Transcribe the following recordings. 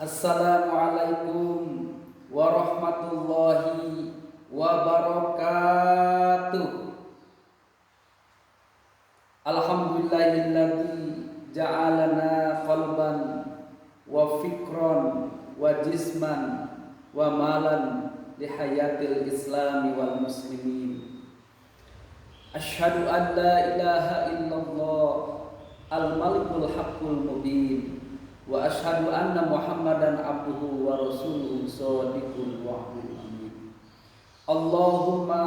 Assalamualaikum warahmatullahi wabarakatuh. Alhamdulillahilladzi ja'alana qalban wa fikran wa jisman wa malan li hayatil islami wal muslimin. Asyhadu an la ilaha illallah al-malikul haqqul mubin wa asyhadu anna Muhammadan abduhu wa rasuluhu shadiqul wa'dul amin. Allahumma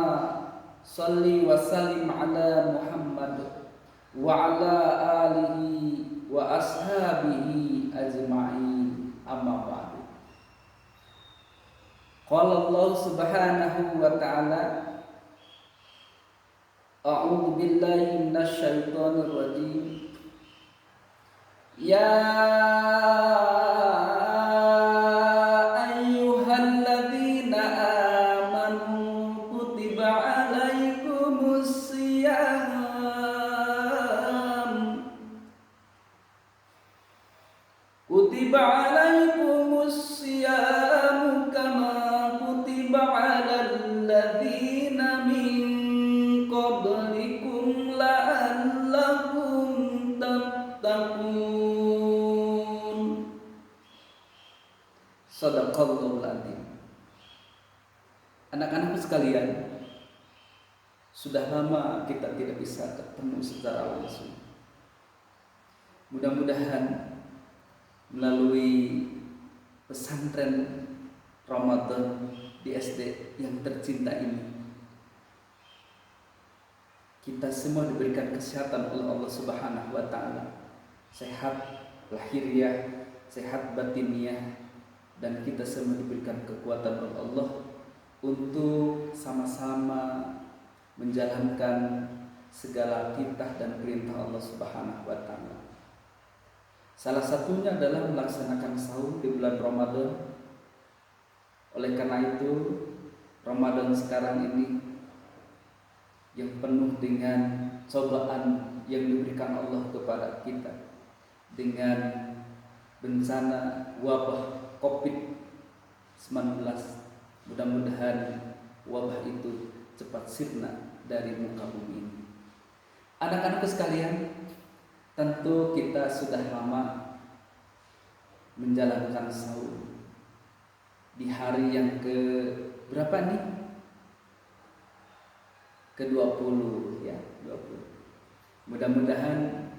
salli wa sallim ala Muhammad wa ala alihi wa ashabihi ajma'in, amma ba'du. Qala Allah subhanahu wa ta'ala, a'udzu billahi minasy syaithanir rajim. Ya ayyuhalladzina amanu kutiba alaikumus syiyam kama kutiba alal ladzina min qablikum la'allakum tattaqun. Shadaqallahul adzim. Anak-anakku sekalian, sudah lama kita tidak bisa ketemu secara langsung. Mudah-mudahan melalui pesantren Ramadan di SD yang tercinta ini, kita semua diberikan kesehatan oleh Allah Subhanahu wa ta'ala, sehat lahiriah, sehat batiniah, dan kita semua diberikan kekuatan oleh Allah untuk sama-sama menjalankan segala titah dan perintah Allah Subhanahu wa ta'ala. Salah satunya adalah melaksanakan sahur di bulan Ramadan. Oleh karena itu, Ramadan sekarang ini yang penuh dengan cobaan yang diberikan Allah kepada kita, dengan bencana wabah COVID-19. Mudah-mudahan wabah itu cepat sirna dari muka bumi ini. Anak-anakku sekalian, tentu kita sudah lama menjalankan sahur di hari yang ke berapa nih? Ke-20 ya, 20. Mudah-mudahan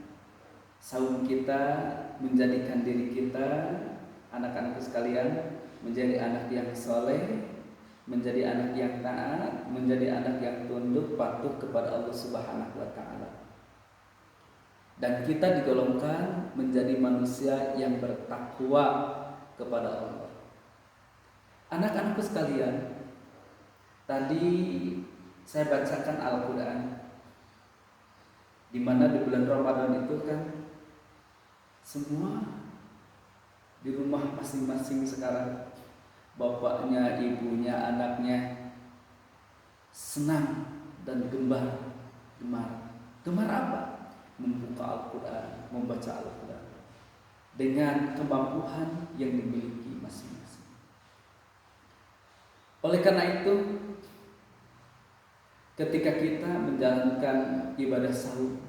sahur kita menjadikan diri kita, anak-anakku sekalian, menjadi anak yang soleh, menjadi anak yang taat, menjadi anak yang tunduk patuh kepada Allah Subhanahu wa ta'ala. Dan kita digolongkan menjadi manusia yang bertakwa kepada Allah. Anak-anakku sekalian, tadi saya bacakan Al-Quran, di mana di bulan Ramadan itu kan semua di rumah masing-masing sekarang, bapaknya, ibunya, anaknya senang dan gemar. Gemar apa? Membuka Al-Quran, membaca Al-Quran dengan kemampuan yang dimiliki masing-masing. Oleh karena itu, ketika kita menjalankan ibadah sahur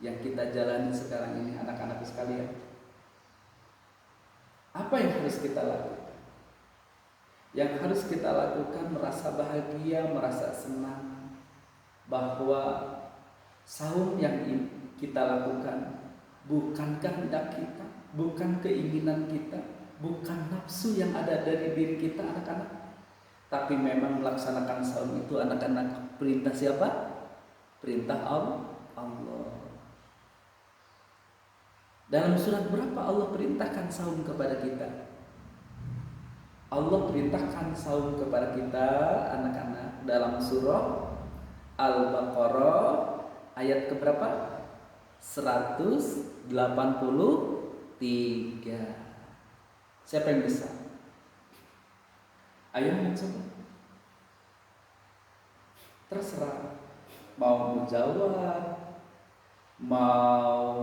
yang kita jalani sekarang ini, anak-anak sekalian, apa yang harus kita lakukan? Yang harus kita lakukan merasa bahagia, merasa senang bahwa sahur yang kita lakukan bukan kehendak kita, bukan keinginan kita, bukan nafsu yang ada dari diri kita, anak-anak, tapi memang melaksanakan sahur itu, anak-anak, perintah siapa? Perintah Allah. Dalam surat berapa Allah perintahkan saum kepada kita? Allah perintahkan saum kepada kita, anak-anak, dalam surah Al-Baqarah ayat keberapa? 183. Siapa yang bisa? Ayo mencoba. Terserah, mau menjawab, mau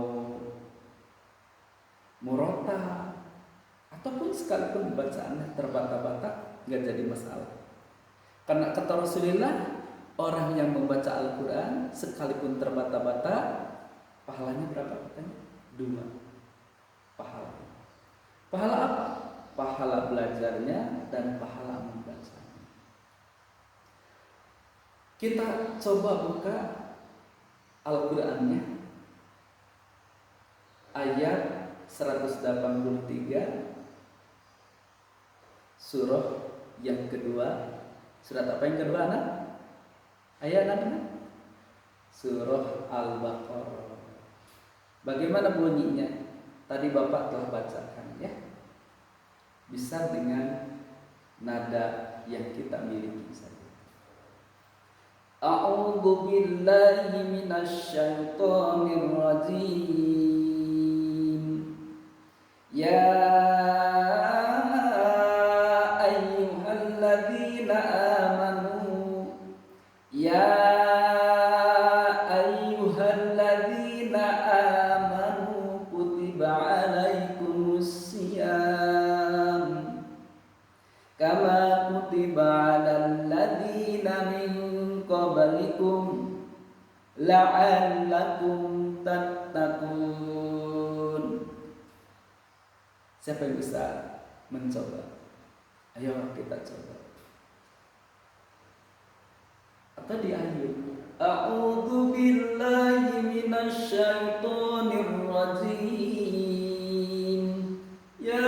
murota, ataupun sekalipun bacaannya terbata-bata, nggak jadi masalah. Karena kata Rasulullah, orang yang membaca Al-Quran sekalipun terbata-bata, pahalanya berapa katanya? 2 pahala. Pahala apa? Pahala belajarnya dan pahala membacanya. Kita coba buka Al-Qurannya, ayat 183, surah yang kedua. Surat apa yang kedua, anak? Ayat apa? Surah Al-Baqarah. Bagaimana bunyinya? Tadi Bapak telah bacakan ya. Bisa dengan nada yang kita miliki saja. A'udzu billahi minasy syaithanir rajim. Ya ayyuhalladzina amanu, ya ayyuhalladzina amanu kutiba alaikumusiyam kama kutiba alal ladzina min qablikum la'allakum tattaqun. Siapa yang bisa mencoba? Ayo kita coba. Atau di akhir. A'udzu billahi minasy syaithanir rajim. Ya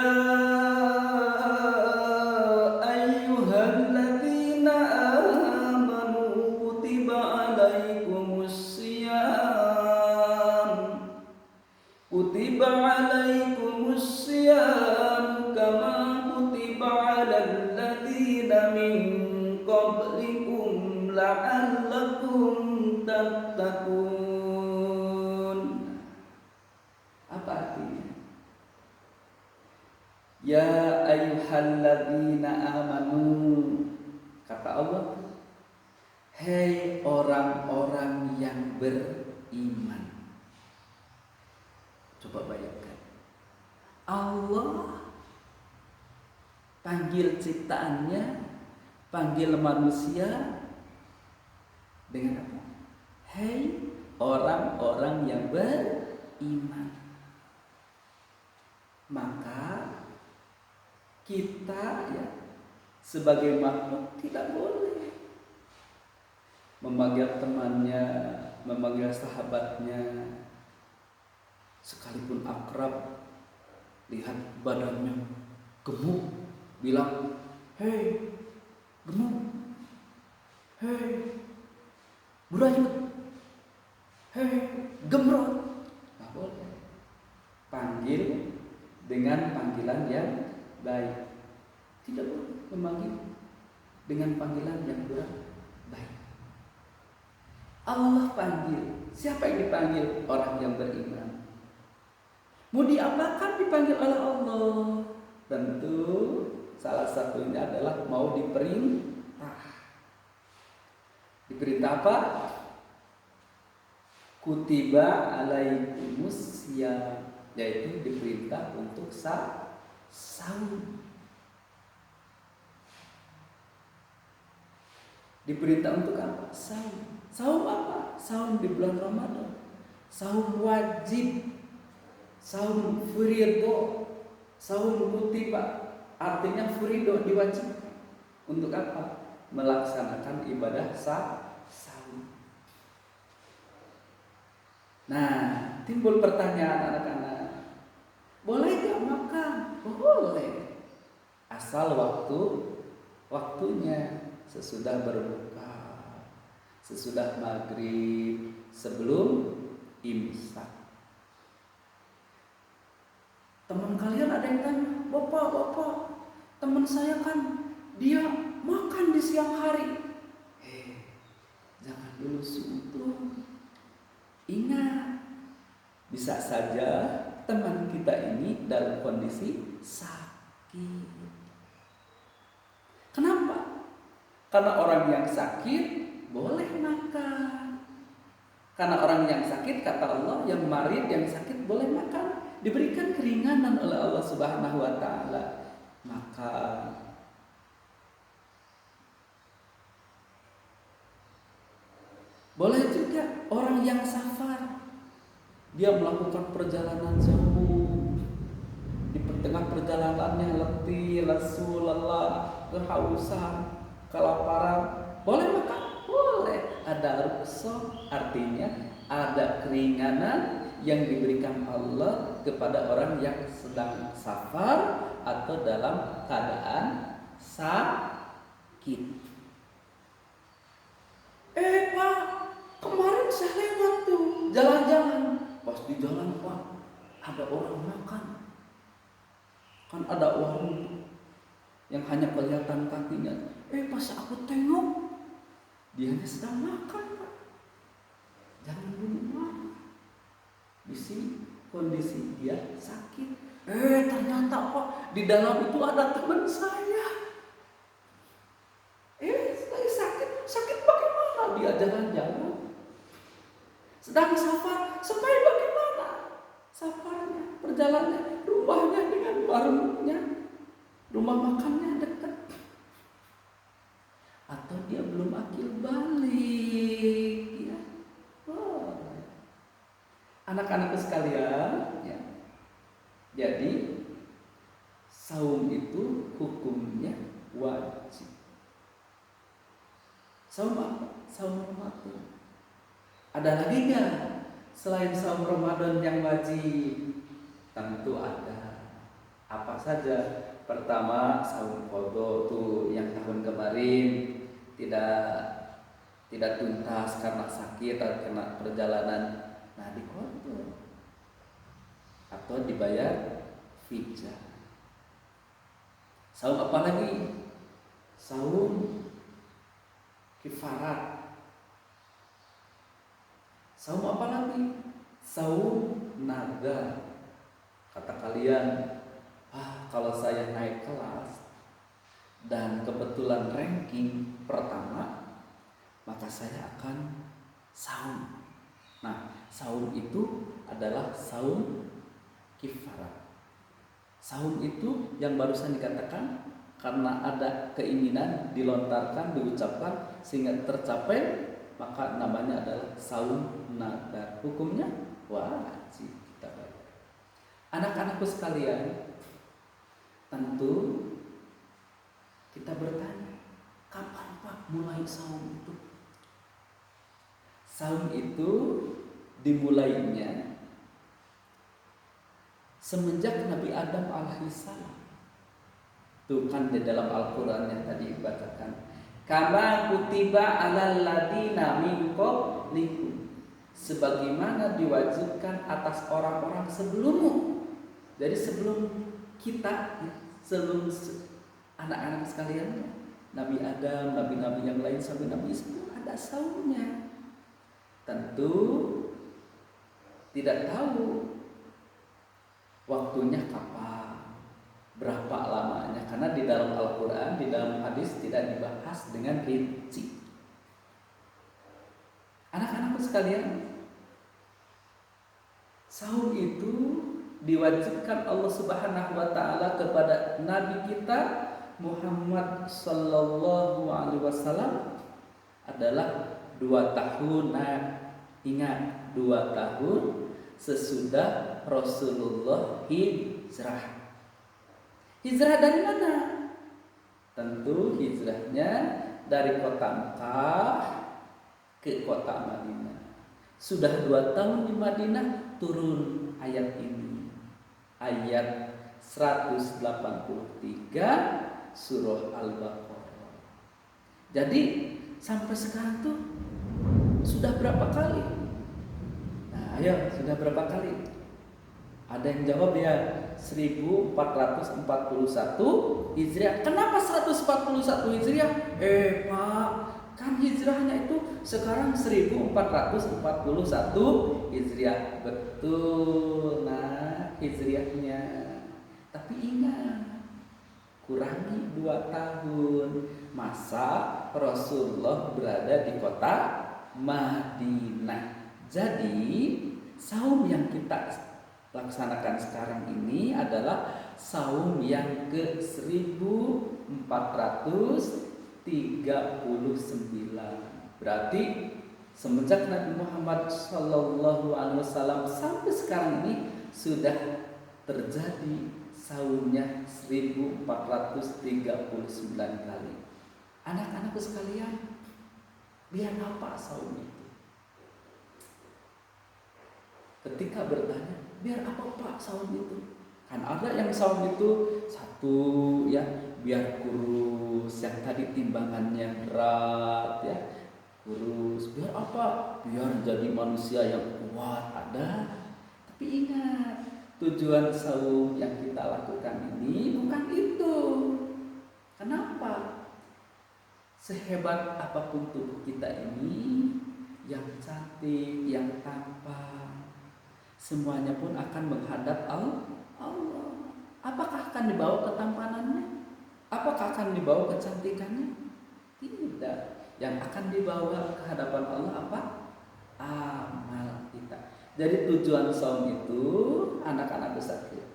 ayyuhalladzina amanu kutiba alaikumusiyam. Kutiba alaikumusiyam kama kutiba alal ladzina min qablikum la'allakum tattaqun. Apa artinya? Ya ayyuhalladzina amanu, kata Allah, hei orang-orang yang beriman. Coba bayangkan, Allah panggil ciptaannya, panggil manusia dengan apa? Hei orang-orang yang beriman. Maka kita ya sebagai makhluk tidak boleh memanggil temannya, memanggil sahabatnya, sekalipun akrab, lihat badannya gemuk, bilang, hei gemuk, hei burayut, hei gemrot. Nggak boleh. Panggil dengan panggilan yang baik. Tidak boleh memanggil dengan panggilan yang kurang baik. Allah panggil. Siapa yang dipanggil? Orang yang beriman. Mau diapakan dipanggil oleh Allah? Tentu salah satunya adalah mau diperintah. Diperintah apa? Kutiba alaikumusiyam, yaitu diperintah untuk saum. Diperintah untuk apa? Saum. Saum apa? Saum di bulan Ramadan. Saum wajib. Saum furido. Saum kutiba. Artinya furido, diwajibkan. Untuk apa? Melaksanakan ibadah saum. Nah, timbul pertanyaan anak-anak. Boleh gak makan? Boleh. Asal waktunya sesudah berbuka, sesudah maghrib, sebelum imsak. Teman kalian ada yang tanya, Bapak, teman saya kan dia makan di siang hari. Jangan dulu subuh. Ingat, bisa saja teman kita ini dalam kondisi sakit. Kenapa? Karena orang yang sakit boleh makan. Karena orang yang sakit, kata Allah, yang marid, yang sakit boleh makan. diberikan keringanan oleh Allah Subhanahu wa taala. Maka boleh juga orang yang safar, dia melakukan perjalanan jauh, di tengah perjalanannya letih, lesu, lelah, kehausan, kelaparan, boleh makan? Boleh. Ada rukhsah, artinya ada keringanan yang diberikan Allah kepada orang yang sedang safar atau dalam keadaan sakit. Pak, kemarin saya lewat tuh jalan-jalan, pas di jalan Pak ada orang makan, kan ada warung yang hanya kelihatan kakinya. Pas aku tengok, dia sedang makan Pak. Jangan dulu marah. Di sini kondisi dia sakit. Ternyata Pak di dalam itu ada teman saya. Sakit bagaimana? Dia jalan-jalan, sedang safar, supaya bagaimana safarnya, perjalanannya, rumahnya dengan warungnya, rumah makannya dekat, atau dia belum akil balik, ya. Anak-anakku sekalian, ya. Jadi saum itu hukumnya wajib. Saum apa? Saum Ramadan. Ada lagi nggak selain saum Ramadan yang wajib? Tentu ada. Apa saja? Pertama, saum qadha tuh yang tahun kemarin tidak tuntas karena sakit atau karena perjalanan. Nah, diqadha atau dibayar fidyah. Saum apa lagi? Saum kifarat. Saum apa lagi? Saum naga. Kata kalian, kalau saya naik kelas dan kebetulan ranking pertama, maka saya akan saum. Nah, saum itu adalah saum kifarat. Saum itu yang barusan dikatakan, karena ada keinginan dilontarkan, diucapkan sehingga tercapai, maka namanya adalah saum nadar. Hukumnya wajib kita bayar. Anak-anakku sekalian, tentu kita bertanya, kapan Pak mulai saum itu? Saum itu dimulainya semenjak Nabi Adam alaihissalam. Tuh kan di dalam Al-Quran yang tadi dibacakan, kama kutiba alal ladina min qablikum, sebagaimana diwajibkan atas orang-orang sebelummu. Jadi sebelum kita, sebelum anak-anak sekalian, Nabi Adam, nabi-nabi yang lain sampai Nabi Isa ada saumnya. Tentu tidak tahu waktunya kapan, berapa lamanya, karena di dalam Al-Quran, di dalam hadis tidak dibahas dengan rinci. Anak-anakku sekalian, saum itu diwajibkan Allah Subhanahu wa taala kepada Nabi kita Muhammad sallallahu alaihi wasallam adalah 2 tahun. Nah, ingat, 2 tahun sesudah Rasulullah hijrah. Hijrah dari mana? Tentu hijrahnya dari kota Mekah ke kota Madinah. Sudah 2 tahun di Madinah, turun ayat ini, ayat 183 surah Al-Baqarah. Jadi sampai sekarang tuh sudah berapa kali? Nah, ayo, sudah berapa kali? Ada yang jawab ya, 1441 Hijriah. Kenapa 141 Hijriah? Pak, kan hijrahnya itu sekarang 1441 Hijriah. Betul. Nah, hijriahnya. Tapi ingat, kurangi 2 tahun masa Rasulullah berada di kota Madinah. Jadi saum yang kita laksanakan sekarang ini adalah saum yang ke 1439. Berarti semenjak Nabi Muhammad SAW sampai sekarang ini sudah terjadi saumnya 1439 kali. Anak-anakku sekalian, biar apa saum itu? Ketika bertanya, biar apa Pak saum itu? Kan ada yang saum itu satu ya, biar kurus, yang tadi timbangannya berat ya, kurus. Biar apa? Biar jadi manusia yang kuat, ada. Tapi ingat, tujuan saum yang kita lakukan ini bukan itu. Kenapa? Sehebat apapun tubuh kita ini, yang cantik, yang tampan, semuanya pun akan menghadap Allah. Apakah akan dibawa ketampanannya? Apakah akan dibawa kecantikannya? Tidak. Yang akan dibawa ke hadapan Allah apa? Amal kita. Jadi tujuan saum itu, anak-anak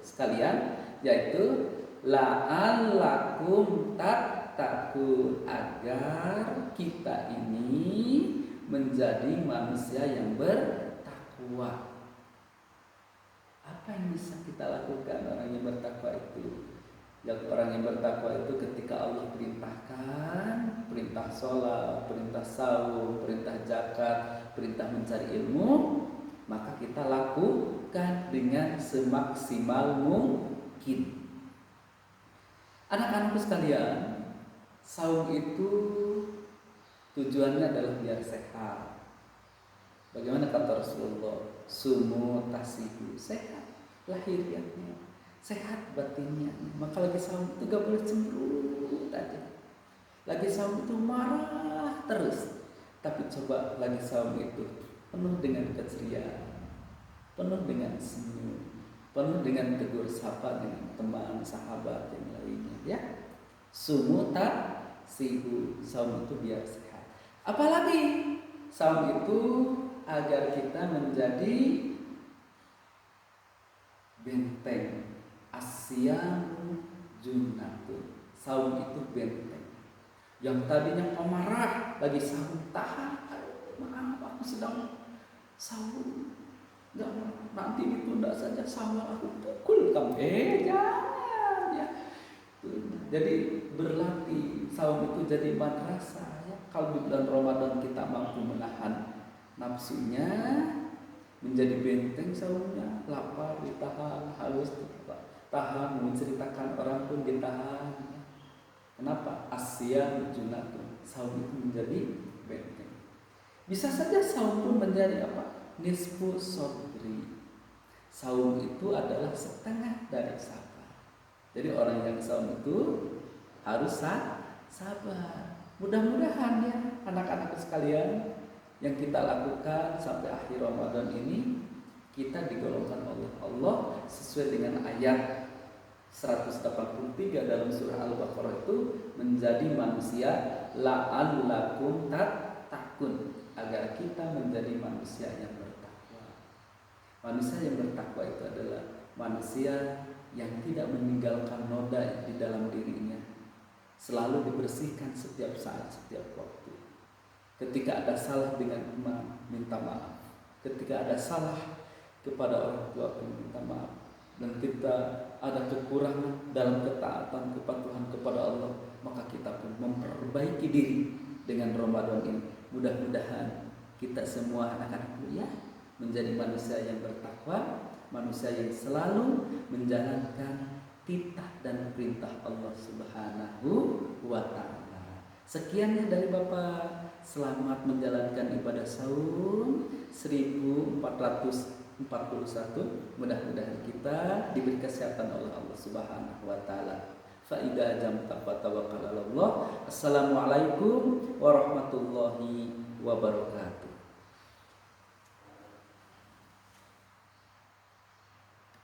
sekalian, yaitu la'allakum tattaqun, agar kita ini menjadi manusia yang bertakwa. Apa yang bisa kita lakukan orang yang bertakwa itu? Yang orang yang bertakwa itu ketika Allah perintahkan, perintah sholat, perintah saum, perintah zakat, perintah mencari ilmu, maka kita lakukan dengan semaksimal mungkin. Anak-anakku sekalian, saum itu tujuannya adalah biar sehat. Bagaimana kata Rasulullah? Sumu tasihu, sehat lahiriahnya, sehat batinnya. Maka lagi saum itu gak boleh cemberut aja. Lagi saum itu marah terus. Tapi coba lagi saum itu penuh dengan keceriaan, penuh dengan senyum, penuh dengan tegur sapa dengan teman, sahabat yang lainnya ya. Sumu tasihu, saum itu biar sehat. Apalagi saum itu agar kita menjadi benteng. Asyamu junnatun, saum itu benteng. Yang tadinya pemarah lagi saum, tahan, maaf aku sedang saum, nanti ditunda saja saum, aku pukul kamu. Jangan ya. Jadi berlatih, saum itu jadi madrasah ya. Kalau di bulan Ramadan kita mampu menahan nafsunya, menjadi benteng saumnya, lapar ditahan, haus ditahan, menceritakan orang pun ditahan. Kenapa? Asyam junatun, saum itu menjadi benteng. Bisa saja saum pun menjadi apa? Nisfu sabri. Saum itu adalah setengah dari sabar. Jadi orang yang saum itu harus sabar. Mudah-mudahan ya anak-anak sekalian, yang kita lakukan sampai akhir Ramadan ini, kita digolongkan oleh Allah sesuai dengan ayat 183 dalam surah Al-Baqarah itu, menjadi manusia la'allakum tattaqun, agar kita menjadi manusia yang bertakwa. Manusia yang bertakwa itu adalah manusia yang tidak meninggalkan noda di dalam dirinya, selalu dibersihkan setiap saat, setiap waktu. Ketika ada salah dengan teman, minta maaf. Ketika ada salah kepada orang tua, minta maaf. Dan kita ada kekurangan dalam ketaatan kepatuhan kepada Allah, maka kita pun memperbaiki diri dengan Ramadan ini. Mudah-mudahan kita semua anak-anak mulia menjadi manusia yang bertakwa, manusia yang selalu menjalankan titah dan perintah Allah Subhanahu wa ta'ala. Sekiannya dari Bapak. Selamat menjalankan ibadah saum 1441. Mudah-mudahan kita diberi kesehatan oleh Allah Subhanahu wa ta'ala. Fa idza jamta fatawakkal 'alallah. Assalamualaikum warahmatullahi wabarakatuh.